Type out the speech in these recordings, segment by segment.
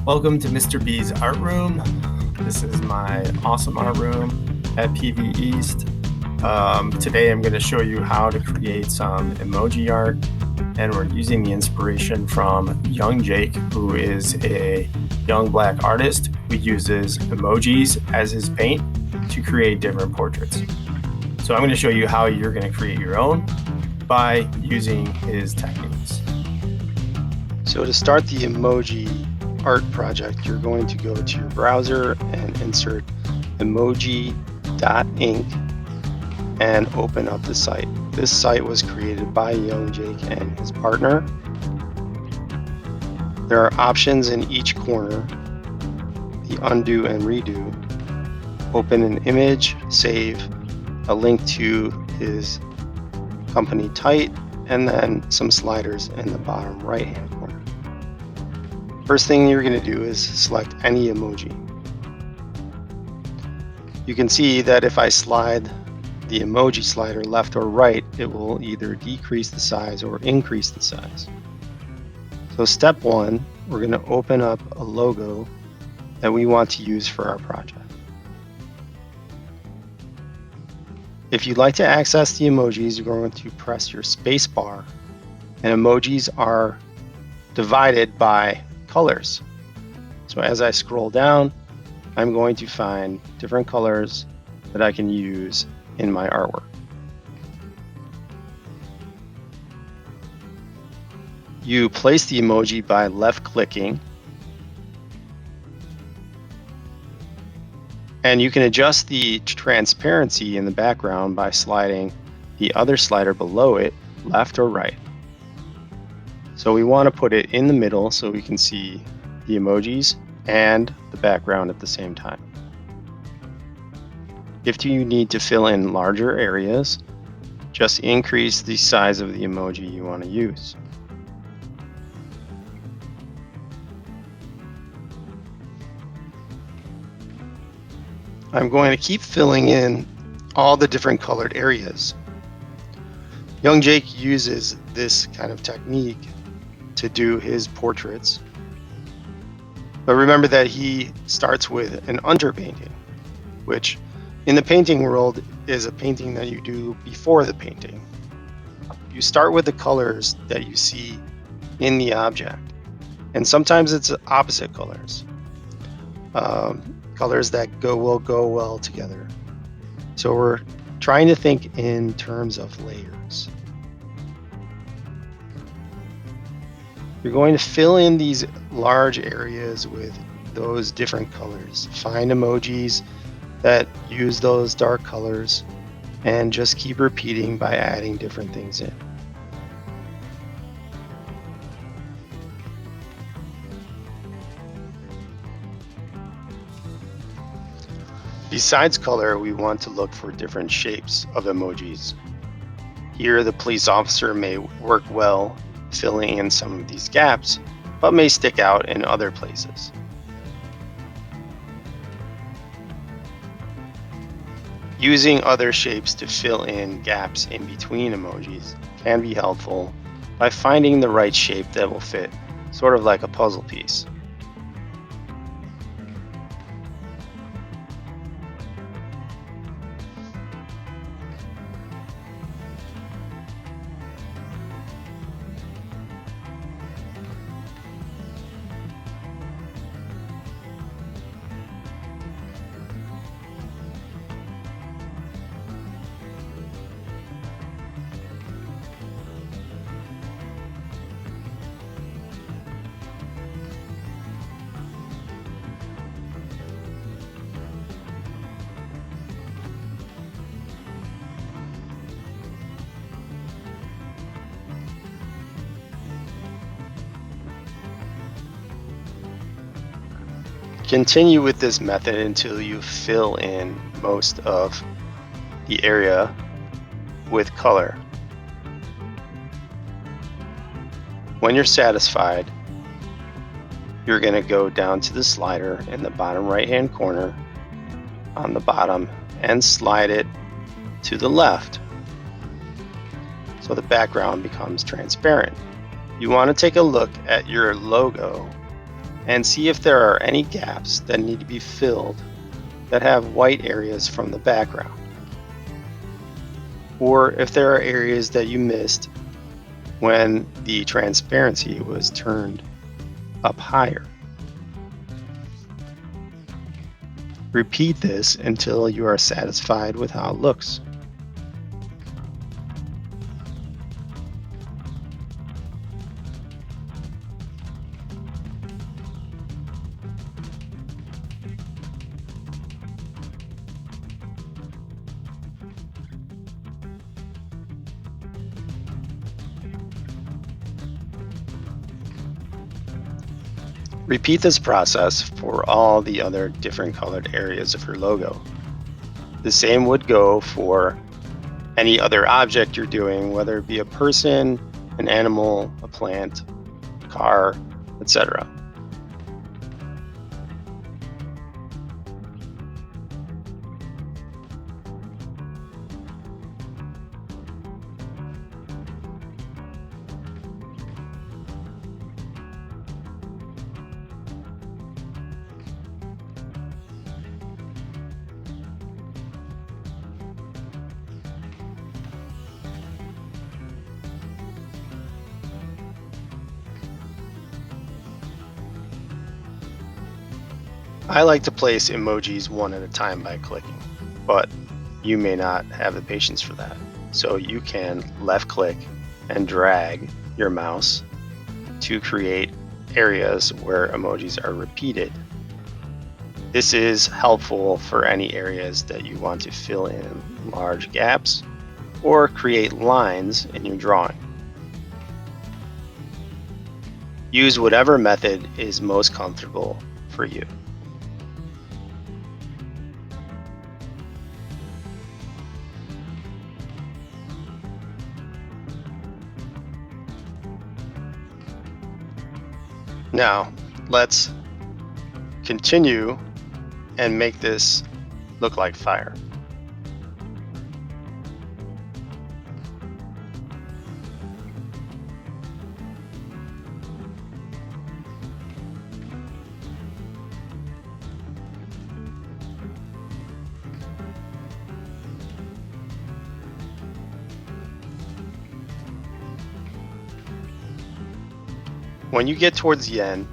Welcome to Mr. B's art room. This is my awesome art room at PV East. Today I'm going to show you how to create some emoji art, and we're using the inspiration from young Jake, who is a young black artist who uses emojis as his paint to create different portraits. So I'm going to show you how you're going to create your own by using his techniques. So to start the emoji art project, you're going to go to your browser and insert emoji.ink and open up the site. This site was created by young Jake and his partner. There are options in each corner: the undo and redo, open an image, save, a link to his company Tight, and then some sliders in the bottom right hand corner. First thing you're going to do is select any emoji. You can see that if I slide the emoji slider left or right, it will either decrease the size or increase the size. So step one, we're going to open up a logo that we want to use for our project. If you'd like to access the emojis, you're going to press your space bar, and emojis are divided by colors. So as I scroll down, I'm going to find different colors that I can use in my artwork. You place the emoji by left clicking, and you can adjust the transparency in the background by sliding the other slider below it, left or right. So we want to put it in the middle so we can see the emojis and the background at the same time. If you need to fill in larger areas, just increase the size of the emoji you want to use. I'm going to keep filling in all the different colored areas. Young Jake uses this kind of technique to do his portraits. But remember that he starts with an underpainting, which in the painting world is a painting that you do before the painting. You start with the colors that you see in the object, and sometimes it's opposite colors, colors that will go well together. So we're trying to think in terms of layers. You're going to fill in these large areas with those different colors. Find emojis that use those dark colors and just keep repeating by adding different things in. Besides color, we want to look for different shapes of emojis. Here, the police officer may work well filling in some of these gaps, but may stick out in other places. Using other shapes to fill in gaps in between emojis can be helpful by finding the right shape that will fit, sort of like a puzzle piece. Continue with this method until you fill in most of the area with color. When you're satisfied, you're going to go down to the slider in the bottom right hand corner on the bottom and slide it to the left so the background becomes transparent. You want to take a look at your logo and see if there are any gaps that need to be filled that have white areas from the background, or if there are areas that you missed when the transparency was turned up higher. Repeat this until you are satisfied with how it looks. Repeat this process for all the other different colored areas of your logo. The same would go for any other object you're doing, whether it be a person, an animal, a plant, a car, etc. I like to place emojis one at a time by clicking, but you may not have the patience for that. So you can left click and drag your mouse to create areas where emojis are repeated. This is helpful for any areas that you want to fill in large gaps or create lines in your drawing. Use whatever method is most comfortable for you. Now, let's continue and make this look like fire. When you get towards the end,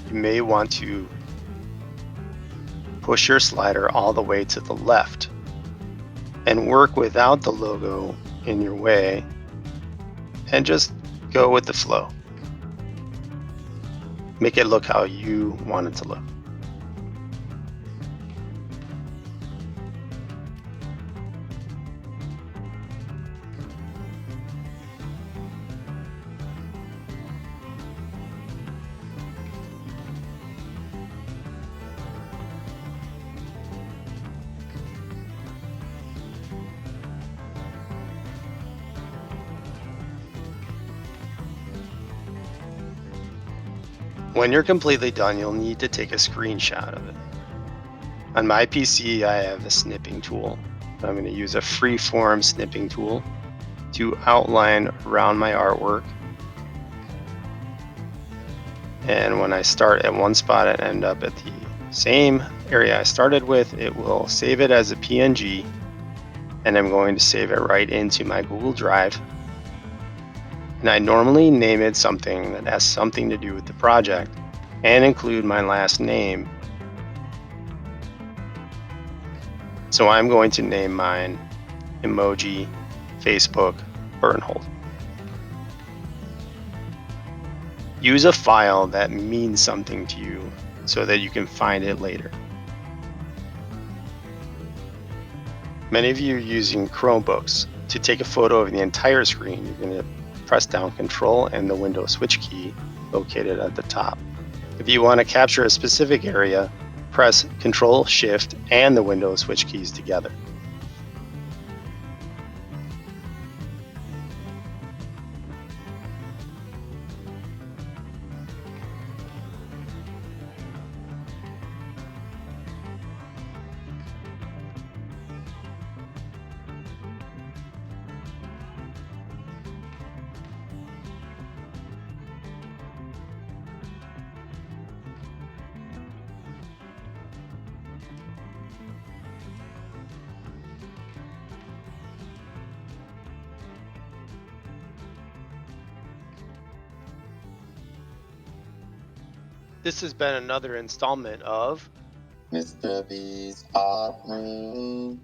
you may want to push your slider all the way to the left and work without the logo in your way and just go with the flow. Make it look how you want it to look. When you're completely done, you'll need to take a screenshot of it. On my PC, I have a snipping tool. I'm going to use a free-form snipping tool to outline around my artwork. And when I start at one spot and end up at the same area I started with, it will save it as a PNG, and I'm going to save it right into my Google Drive. And I normally name it something that has something to do with the project and include my last name. So I'm going to name mine Emoji Facebook Burnhold. Use a file that means something to you so that you can find it later. Many of you are using Chromebooks. To take a photo of the entire screen, you're going to press down Control and the Windows switch key located at the top. If you want to capture a specific area, press Control, Shift, and the Windows switch keys together. This has been another installment of Mr. B's Art Room.